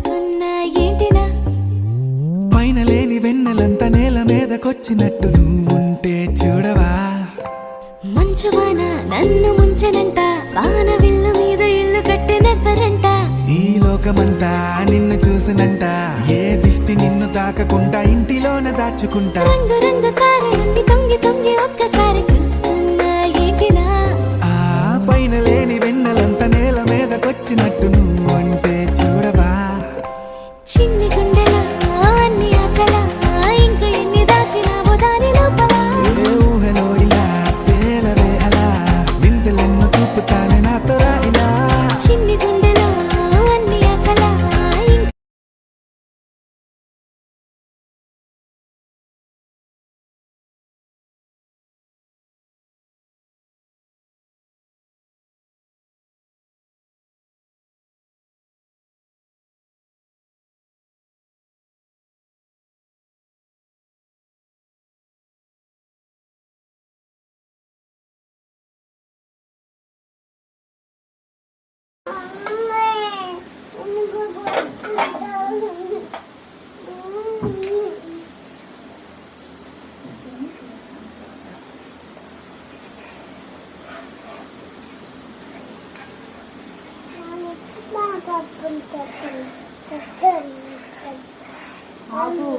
చూస్తున్నా ఏంటినా పైన లేని వెన్నెలంత నేల మీదకొచ్చినట్టు నువ్వుంటే చూడవా మంచువాన నన్ను ముంచనంట వాన విల్లు మీద ఇల్లు కట్టినెవ్వరంట ఈ లోకమంతా నిన్ను చూసినంట ఏ దిష్టి నిన్ను తాకకుండా ఇంటిలోన దాచుకుంటా రంగు రంగు తారలన్నీ తొంగి తొంగి ఒక్కసారి చూస్తున్నా ఏంటినా ఆ పైన లేని వెన్నెలంత నేల మీదకొచ్చినట్టు నువ్వుంటే చూడవా చిన్ని గుండెలా అన్ని ఆశలా ఇంకా ఎన్ని దాచినావో దాని లోపల ఏ ఊహలో ఇలా తేలవే అలా వింతలెన్ను చూపుతాను నాతో రా ఇలా చిన్ని గుండెలో అన్ని ఆశలా Aku